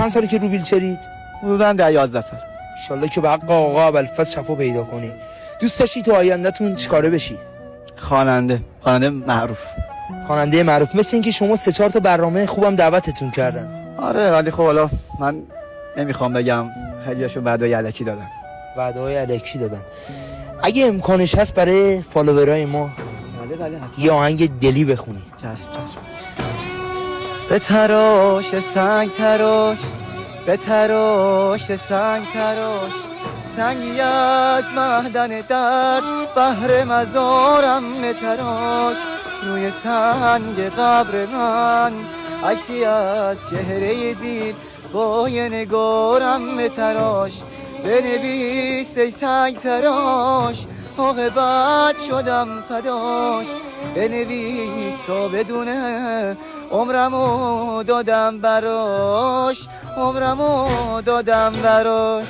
چند سالی که رو ویلچرید؟ حدوداً 10-11 سال. انشالله که به حق آقا ابوالفضل شفا پیدا کنی. دوست داشتی تو آینده‌تون چیکاره بشی؟ خواننده معروف. خواننده معروف. مثل اینکه شما 3-4 تا برنامه خوبم دعوتتون کردن. آره ولی خب حالا من نمیخوام بگم، خیلیاشون وعده‌های الکی دادن. وعده‌های الکی دادن. اگه امکانش هست برای فالوورای ما بله یه آهنگ دلی بخونی. چشم. به تراش سنگ تراش، به تراش سنگ تراش، سنگی از معدن درد بهر مزارم نتراش. روی سنگ قبر من عکسی از چهره زیب بای نگارم نتراش. بنویس ای سنگ تراش، عاقبت شدم فداش. بنویس تا بدونه عمرمو دادم براش، عمرمو دادم براش.